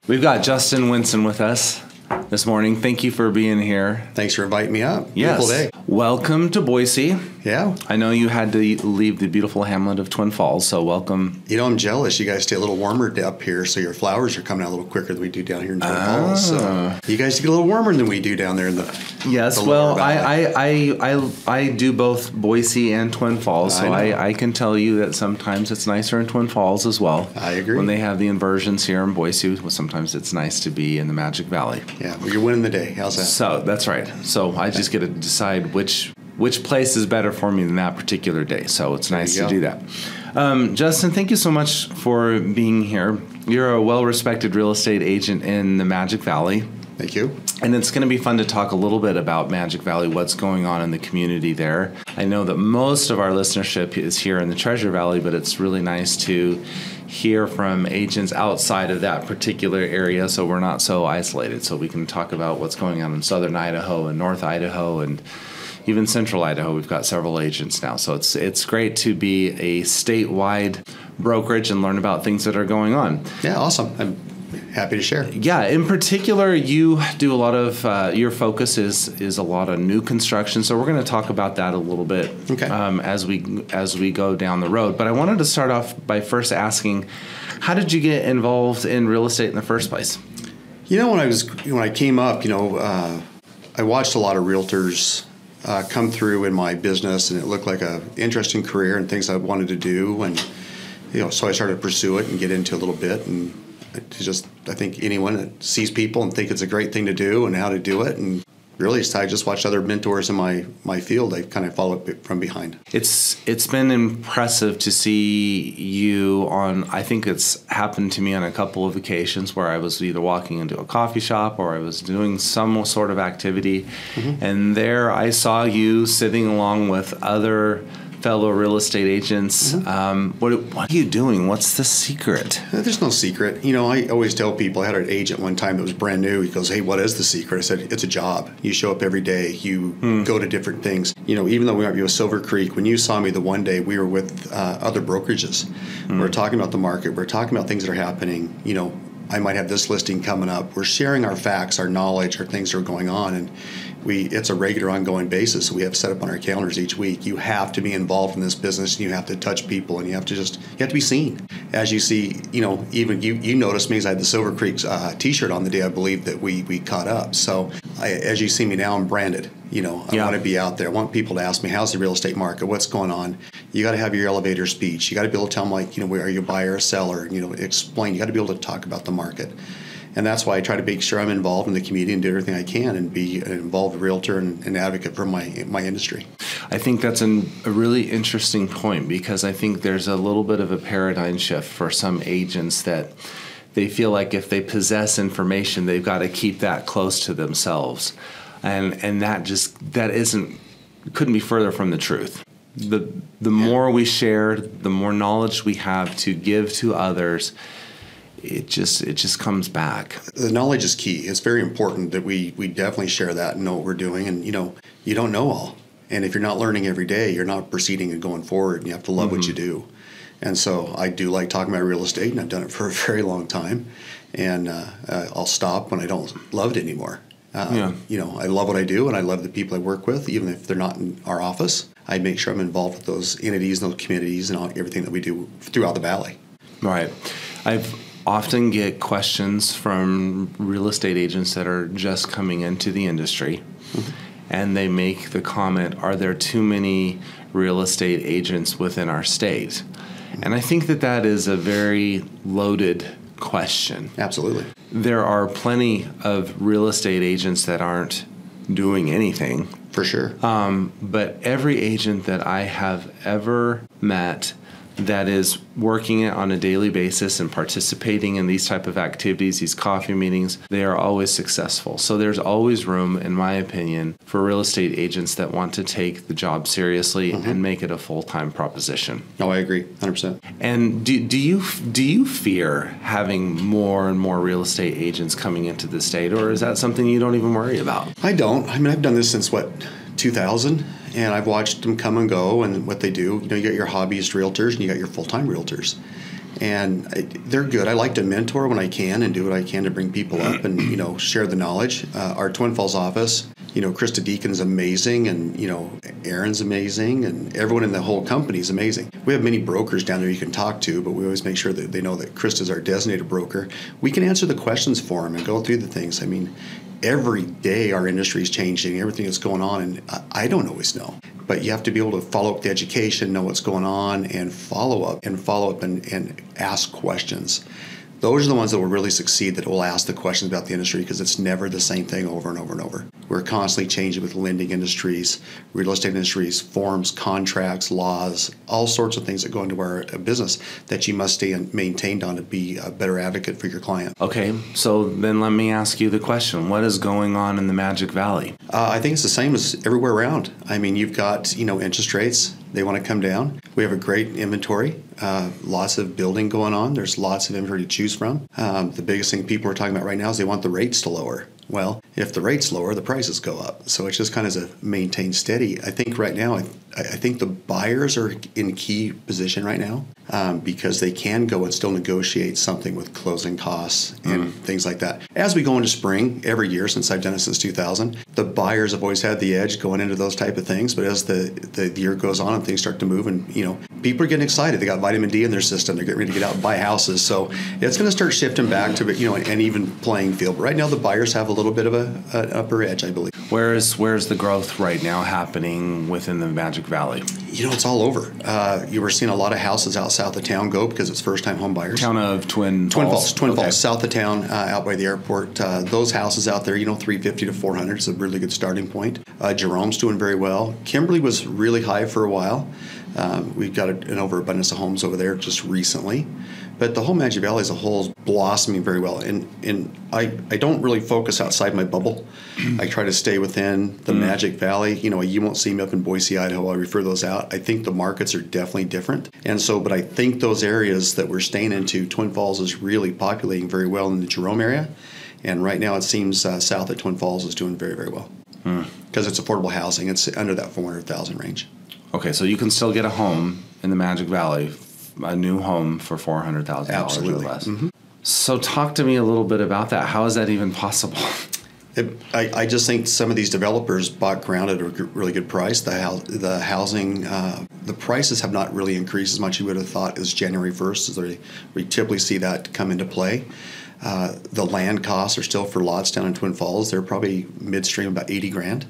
We've got Justin Winson with us this morning. Thank you for being here. Thanks for inviting me up. Yes. Beautiful day. Welcome to Boise. Yeah. I know you had to leave the beautiful hamlet of Twin Falls, so welcome. You know, I'm jealous. You guys stay a little warmer up here, so your flowers are coming out a little quicker than we do down here in Twin Falls. So you guys get a little warmer than we do down there in the Yes, well, I do both Boise and Twin Falls, so I can tell you that sometimes it's nicer in Twin Falls as well. I agree. When they have the inversions here in Boise, well, sometimes it's nice to be in the Magic Valley. Yeah, well, you're winning the day. How's that? So that's right. So I just get to decide which place is better for me than that particular day. So it's nice to do that. Justin, thank you so much for being here. You're a well-respected real estate agent in the Magic Valley. Thank you. And it's going to be fun to talk a little bit about Magic Valley, what's going on in the community there. I know that most of our listenership is here in the Treasure Valley, but it's really nice to hear from agents outside of that particular area so we're not so isolated. So we can talk about what's going on in southern Idaho and north Idaho and even central Idaho. We've got several agents now. So it's great to be a statewide brokerage and learn about things that are going on. Yeah, awesome. I'm happy to share. Yeah, in particular, you do a lot of, your focus is a lot of new construction. So we're going to talk about that a little bit as we go down the road. But I wanted to start off by first asking, how did you get involved in real estate in the first place? You know, when I came up, I watched a lot of realtors come through in my business, and it looked like an interesting career and things I wanted to do, and so I started to pursue it and get into a little bit, and I think anyone that sees people and think it's a great thing to do and how to do it, and really I just watched other mentors in my field. I kind of followed it from behind. It's been impressive to see you I think it's happened to me on a couple of occasions where I was either walking into a coffee shop or I was doing some sort of activity, and there I saw you sitting along with other fellow real estate agents. What are you doing? What's the secret? There's no secret. I always tell people, I had an agent one time that was brand new. He goes, "Hey, what is the secret?" I said, "It's a job. You show up every day. You go to different things. Even though we might be with Silvercreek, when you saw me the one day, we were with other brokerages. We're talking about the market. We're talking about things that are happening. I might have this listing coming up. We're sharing our facts, our knowledge, our things that are going on, and it's a regular ongoing basis. So we have set up on our calendars each week. You have to be involved in this business, and you have to touch people, and you have to be seen. As you see, even you noticed me as I had the Silvercreek T-shirt on the day I believe that we caught up. So as you see me now, I'm branded. I want to be out there. I want people to ask me, how's the real estate market? What's going on? You got to have your elevator speech. You got to be able to tell them, where are you a buyer or seller? Explain. You got to be able to talk about the market. And that's why I try to make sure I'm involved in the community and do everything I can and be an involved realtor and an advocate for my industry. I think that's a really interesting point, because I think there's a little bit of a paradigm shift for some agents that they feel like if they possess information, they've got to keep that close to themselves. And that couldn't be further from the truth. The more we share, the more knowledge we have to give to others, it just comes back. The knowledge is key. It's very important that we definitely share that and know what we're doing. And, you don't know all. And if you're not learning every day, you're not proceeding and going forward, and you have to love what you do. And so I do like talking about real estate, and I've done it for a very long time. And I'll stop when I don't love it anymore. I love what I do, and I love the people I work with, even if they're not in our office. I make sure I'm involved with those entities and those communities and everything that we do throughout the valley. Right. I've often get questions from real estate agents that are just coming into the industry, and they make the comment, are there too many real estate agents within our state? And I think that is a very loaded question. Absolutely. There are plenty of real estate agents that aren't doing anything. For sure. But every agent that I have ever met that is working it on a daily basis and participating in these type of activities, these coffee meetings, they are always successful. So there's always room, in my opinion, for real estate agents that want to take the job seriously and make it a full-time proposition. No, I agree, 100%. And do you fear having more and more real estate agents coming into the state, or is that something you don't even worry about? I don't. I mean, I've done this since, 2000, and I've watched them come and go and what they do. You got your hobbyist realtors and you got your full-time realtors. And they're good. I like to mentor when I can and do what I can to bring people up and, share the knowledge. Our Twin Falls office, Krista Deacon's amazing, and, Aaron's amazing, and everyone in the whole company is amazing. We have many brokers down there you can talk to, but we always make sure that they know that Krista's our designated broker. We can answer the questions for them and go through the things. I mean, every day our industry is changing, everything that's going on, and I don't always know. But you have to be able to follow up the education, know what's going on, and follow up and ask questions. Those are the ones that will really succeed, that will ask the questions about the industry, because it's never the same thing over and over and over. We're constantly changing with lending industries, real estate industries, forms, contracts, laws, all sorts of things that go into our business that you must stay maintained on to be a better advocate for your client. Okay, so then let me ask you the question. What is going on in the Magic Valley? I think it's the same as everywhere around. I mean, you've got, interest rates. They want to come down. We have a great inventory, lots of building going on. There's lots of inventory to choose from. The biggest thing people are talking about right now is they want the rates to lower. Well, if the rates lower, the prices go up. So it's just kind of a maintain steady. I think right now, I think the buyers are in key position right now because they can go and still negotiate something with closing costs and things like that. As we go into spring, every year since I've done it since 2000, the buyers have always had the edge going into those type of things. But as the year goes on and things start to move, and people are getting excited. They got vitamin D in their system. They're getting ready to get out and buy houses. So it's going to start shifting back to an even playing field. But right now, the buyers have a little bit of an upper edge, I believe. Where's the growth right now happening within the Magic Valley? It's all over. You were seeing a lot of houses out south of town go because it's first-time home buyers. Town of Twin Falls, south of town, out by the airport. Those houses out there, 350 to 400 is a really good starting point. Jerome's doing very well. Kimberly was really high for a while. We've got an overabundance of homes over there just recently. But the whole Magic Valley as a whole is blossoming very well. And I don't really focus outside my bubble. I try to stay within the Magic Valley. You won't see me up in Boise, Idaho. I refer those out. I think the markets are definitely different. But I think those areas that we're staying into, Twin Falls is really populating very well in the Jerome area. And right now it seems south of Twin Falls is doing very, very well. Because it's affordable housing. It's under that $400,000 range. Okay, so you can still get a home in the Magic Valley, a new home for $400,000 or less. So talk to me a little bit about that. How is that even possible? I just think some of these developers bought ground at a really good price. The housing, the prices have not really increased as much as you would have thought as January 1st. So we typically see that come into play. The land costs are still for lots down in Twin Falls. They're probably midstream about $80,000.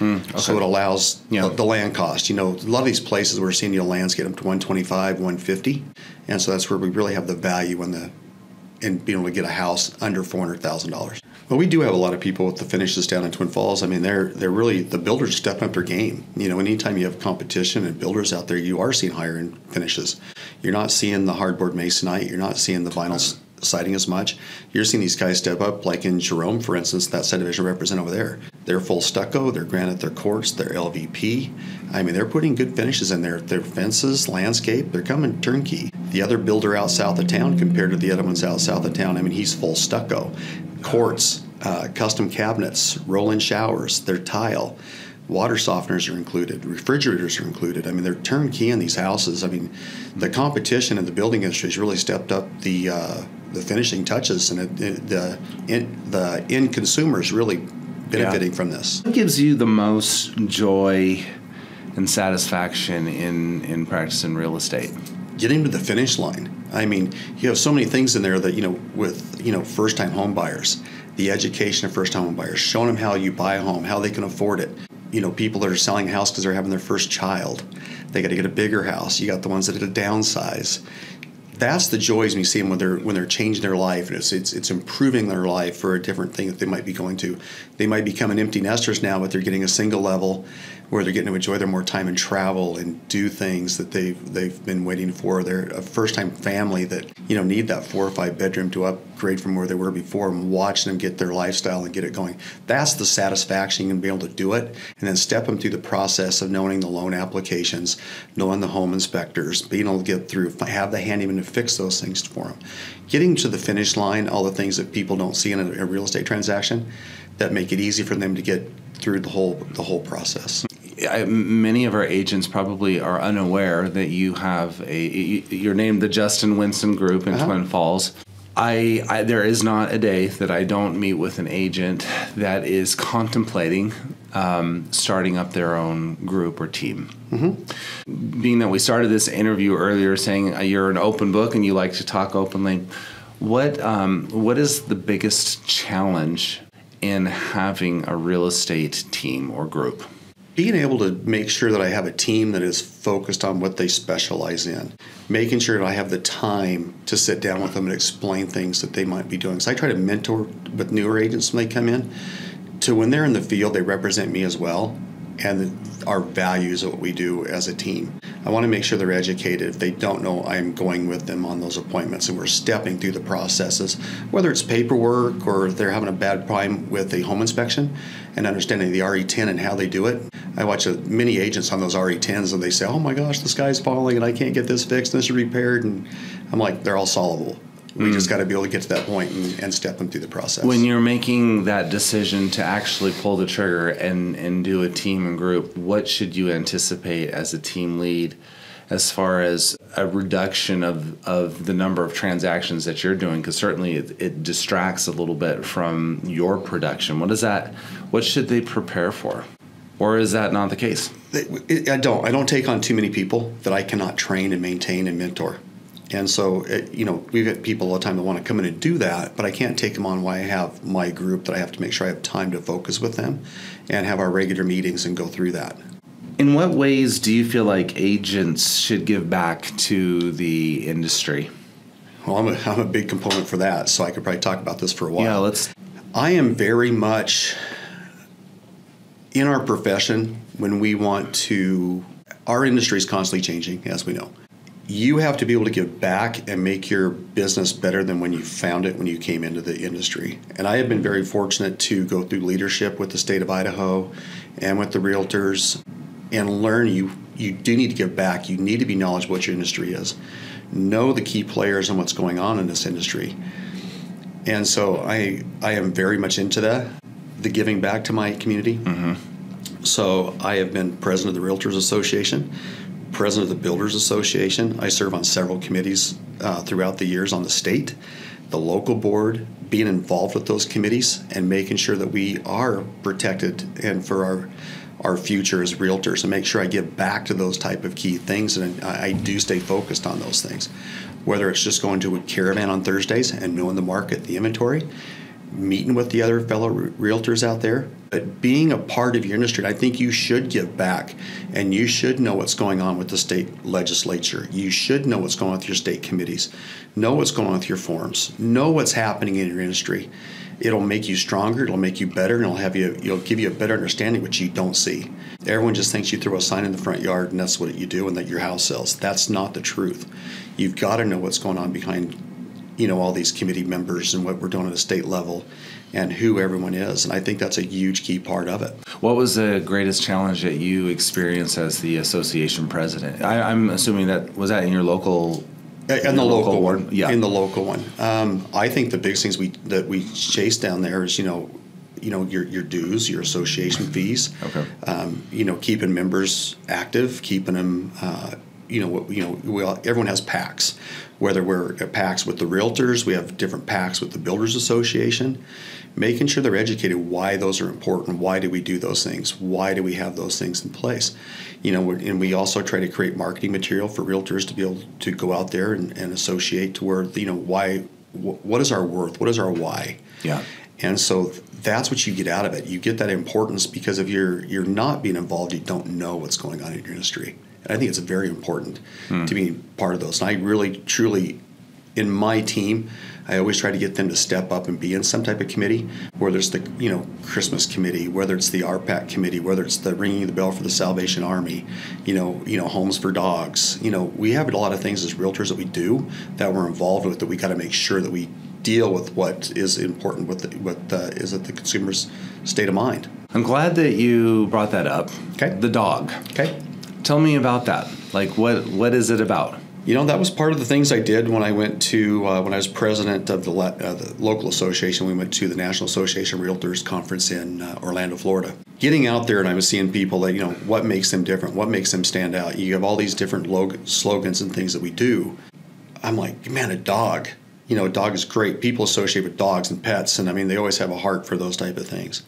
Okay. So it allows the land cost. A lot of these places we're seeing lands get them to $125,000, $150,000, and so that's where we really have the value in being able to get a house under $400,000. Well, we do have a lot of people with the finishes down in Twin Falls. I mean, they're really, the builders stepping up their game. Anytime you have competition and builders out there, you are seeing higher end finishes. You're not seeing the hardboard masonite. You're not seeing the vinyl siding as much. You're seeing these guys step up, like in Jerome, for instance, that subdivision represent over there. They're full stucco, they're granite, they're quartz, they're LVP. I mean, they're putting good finishes in there. Their fences, landscape, they're coming turnkey. The other builder out south of town compared to the other ones out south of town, I mean, he's full stucco. Quartz, custom cabinets, roll-in showers, they're tile. Water softeners are included. Refrigerators are included. I mean, they're turnkey in these houses. I mean, the competition in the building industry has really stepped up the finishing touches, and the end consumer is really benefiting from this. What gives you the most joy and satisfaction in practicing real estate? Getting to the finish line. I mean, you have so many things in there that, with first-time home buyers, the education of first-time home buyers, showing them how you buy a home, how they can afford it. People that are selling a house because they're having their first child. They got to get a bigger house. You got the ones that had to downsize. That's the joys when you see them when they're changing their life, and it's improving their life for a different thing that they might be going to. They might become an empty nesters now, but they're getting a single level where they're getting to enjoy their more time and travel and do things that they've been waiting for. They're a first-time family that need that 4 or 5 bedroom to upgrade from where they were before, and watching them get their lifestyle and get it going. That's the satisfaction and be able to do it, and then step them through the process of knowing the loan applications, knowing the home inspectors, being able to get through, have the handyman to fix those things for them. Getting to the finish line, all the things that people don't see in a real estate transaction that make it easy for them to get through the whole process. many of our agents probably are unaware that you have you're named the Justin Winson Group in Twin Falls. There is not a day that I don't meet with an agent that is contemplating starting up their own group or team. Being that we started this interview earlier saying you're an open book and you like to talk openly, what is the biggest challenge in having a real estate team or group? Being able to make sure that I have a team that is focused on what they specialize in, making sure that I have the time to sit down with them and explain things that they might be doing. So I try to mentor with newer agents when they come in, to when they're in the field, they represent me as well and our values of what we do as a team. I want to make sure they're educated. If they don't know, I'm going with them on those appointments, and we're stepping through the processes, whether it's paperwork or they're having a bad time with a home inspection and understanding the RE10 and how they do it. I watch many agents on those RE10s and they say, oh my gosh, the sky's falling and I can't get this fixed and this is repaired. And I'm like, they're all solvable. We just got to be able to get to that point and step them through the process. When you're making that decision to actually pull the trigger and do a team and group, what should you anticipate as a team lead as far as a reduction of the number of transactions that you're doing? Because certainly it distracts a little bit from your production. What should they prepare for? Or is that not the case? I don't take on too many people that I cannot train and maintain and mentor. And so, we've got people all the time that want to come in and do that, but I can't take them on while I have my group that I have to make sure I have time to focus with them and have our regular meetings and go through that. In what ways do you feel like agents should give back to the industry? Well, I'm a big component for that, so I could probably talk about this for a while. Yeah, I am very much in our profession when we want to. Our industry is constantly changing, as we know. You have to be able to give back and make your business better than when you found it when you came into the industry. And I have been very fortunate to go through leadership with the state of Idaho and with the realtors and learn you do need to give back. You need to be knowledgeable what your industry is. Know the key players and what's going on in this industry. And so I am very much into that, the giving back to my community. So I have been president of the Realtors Association, president of the Builders Association. I serve on several committees throughout the years on the state, the local board, being involved with those committees and making sure that we are protected and for our future as realtors, and make sure I give back to those type of key things, and I do stay focused on those things. Whether it's just going to a caravan on Thursdays and knowing the market, the inventory, meeting with the other fellow realtors out there, but being a part of your industry. I think you should give back, and you should know what's going on with the state legislature. You should know what's going on with your state committees, know what's going on with your forums, know what's happening in your industry. It'll make you stronger, it'll make you better, and it'll give you a better understanding which you don't see. Everyone just thinks you throw a sign in the front yard and that's what you do and that your house sells. That's not the truth. You've got to know what's going on behind all these committee members and what we're doing at a state level and who everyone is. And I think that's a huge key part of it. What was the greatest challenge that you experienced as the association president? I'm assuming was that in your local in the local one. Yeah. In the local one. I think the biggest things that we chase down there is, your dues, your association fees. Okay. Keeping members active, keeping them, everyone has PACs. Whether we're at PACs with the realtors, we have different PACs with the Builders Association, making sure they're educated why those are important, why do we do those things, why do we have those things in place. And we also try to create marketing material for realtors to be able to go out there and associate to where, why, what is our worth, what is our why. Yeah. And so that's what you get out of it. You get that importance because if you're not being involved, you don't know what's going on in your industry. And I think it's very important to be part of those. And I really, truly, in my team, I always try to get them to step up and be in some type of committee, whether it's the Christmas committee, whether it's the RPAC committee, whether it's the ringing the bell for the Salvation Army, homes for dogs. We have a lot of things as realtors that we do that we're involved with that we got to make sure that we deal with what is important with what is at the consumer's state of mind. I'm glad that you brought that up. Okay. The dog. Okay. Tell me about that. Like, what is it about? That was part of the things I did when I went to, when I was president of the local association. We went to the National Association of Realtors conference in Orlando, Florida. Getting out there, and I was seeing people that, what makes them different, what makes them stand out. You have all these different slogans and things that we do. I'm like, man, a dog. A dog is great. People associate with dogs and pets, and they always have a heart for those type of things.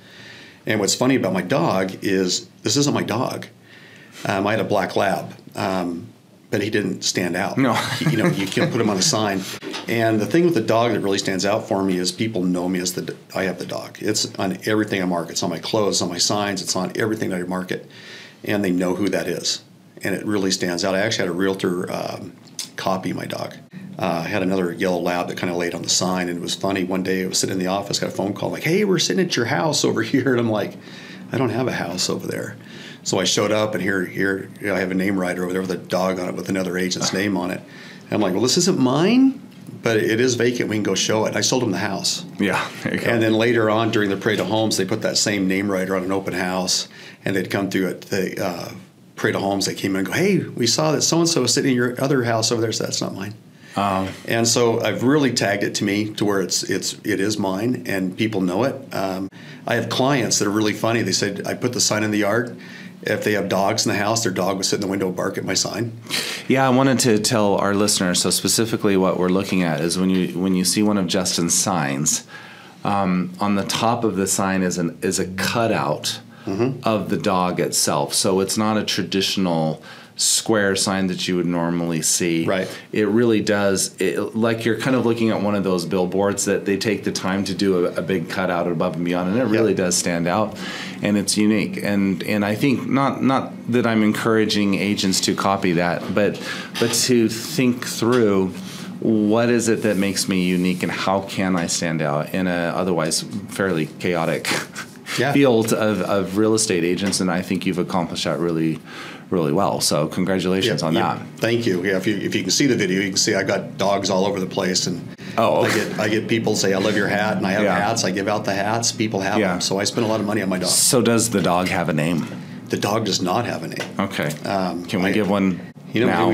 And what's funny about my dog is this isn't my dog. I had a black lab. But he didn't stand out. No. You can't put him on a sign. And the thing with the dog that really stands out for me is people know me as I have the dog. It's on everything I market. It's on my clothes, on my signs. It's on everything that I market. And they know who that is. And it really stands out. I actually had a realtor copy my dog. I had another yellow lab that kind of laid on the sign. And it was funny. One day I was sitting in the office, got a phone call like, hey, we're sitting at your house over here. And I'm like, I don't have a house over there. So I showed up, and here I have a name writer over there with a dog on it with another agent's name on it. And I'm like, well, this isn't mine, but it is vacant. We can go show it. And I sold him the house. Yeah, there you go. And then later on during the Parade of Homes, they put that same name writer on an open house, and they'd come through at the Parade of Homes. They came in and go, hey, we saw that so-and-so was sitting in your other house over there, so that's not mine. And so I've really tagged it to me to where it is mine, and people know it. I have clients that are really funny. They said, I put the sign in the yard. If they have dogs in the house, their dog would sit in the window and bark at my sign. Yeah, I wanted to tell our listeners, so specifically what we're looking at is when you see one of Justin's signs, on the top of the sign is a cutout of the dog itself. So it's not a traditional square sign that you would normally see. Right. It really does, like you're kind of looking at one of those billboards that they take the time to do a big cutout above and beyond, and it really does stand out, and it's unique. And I think not that I'm encouraging agents to copy that, but to think through what is it that makes me unique and how can I stand out in a otherwise fairly chaotic field of real estate agents, and I think you've accomplished that really well. So congratulations on that. Thank you. Yeah, if you can see the video, you can see I got dogs all over the place, and I get people say I love your hat, and I have hats. I give out the hats. People have them, so I spend a lot of money on my dog. So does the dog have a name? The dog does not have a name. Okay. Can we give one? Maybe we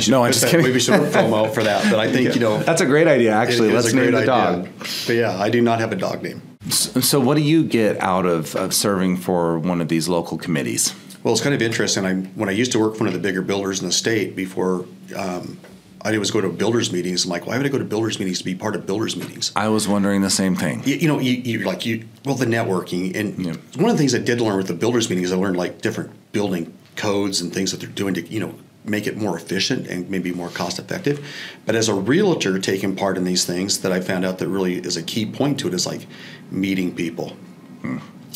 should promo for that. But I think that's a great idea. Actually, let's name the dog. But yeah, I do not have a dog name. So what do you get out of serving for one of these local committees? Well, it's kind of interesting. When I used to work for one of the bigger builders in the state before, I always go to builders meetings. I'm like, why would I go to builders meetings to be part of builders meetings? I was wondering the same thing. The networking. And one of the things I did learn with the builders meetings, I learned like different building codes and things that they're doing to, make it more efficient and maybe more cost effective. But as a realtor taking part in these things, that I found out that really is a key point to it is like meeting people.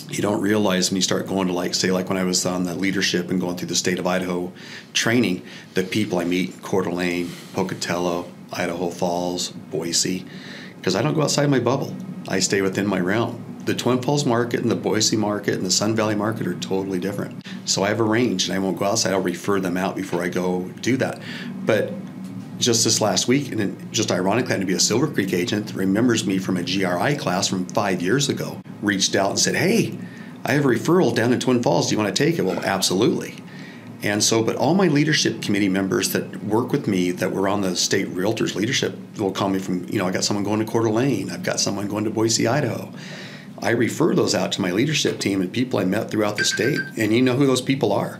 You don't realize when you start going to like when I was on the leadership and going through the state of Idaho training, the people I meet, Coeur d'Alene, Pocatello, Idaho Falls, Boise, because I don't go outside my bubble. I stay within my realm. The Twin Falls market and the Boise market and the Sun Valley market are totally different. So I have a range, and I won't go outside. I'll refer them out before I go do that. But just this last week, and just ironically, I had to be a Silvercreek agent that remembers me from a GRI class from 5 years ago, reached out and said, hey, I have a referral down in Twin Falls. Do you want to take it? Well, absolutely. And so, but all my leadership committee members that work with me that were on the state realtors leadership will call me from, I got someone going to Coeur d'Alene. I've got someone going to Boise, Idaho. I refer those out to my leadership team and people I met throughout the state. And you know who those people are.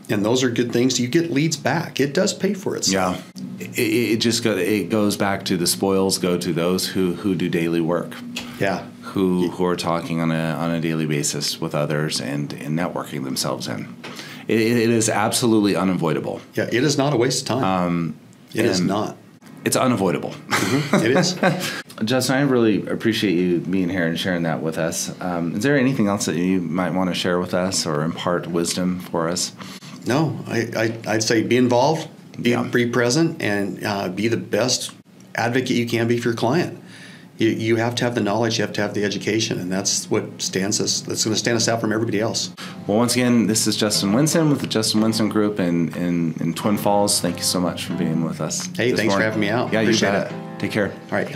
And those are good things. You get leads back. It does pay for itself. Yeah. It goes back to the spoils go to those who do daily work. Yeah. Who are talking on a daily basis with others and networking themselves in. It is absolutely unavoidable. Yeah, it is not a waste of time. It is not. It's unavoidable. Mm-hmm. It is. Justin, I really appreciate you being here and sharing that with us. Is there anything else that you might want to share with us or impart wisdom for us? No, I'd say be involved, be present, and be the best advocate you can be for your client. You have to have the knowledge, you have to have the education, and that's what that's going to stand us out from everybody else. Well, once again, this is Justin Winson with the Justin Winson Group in Twin Falls. Thank you so much for being with us. Hey, thanks for having me out. Yeah, Appreciate you bet. Take care. All right,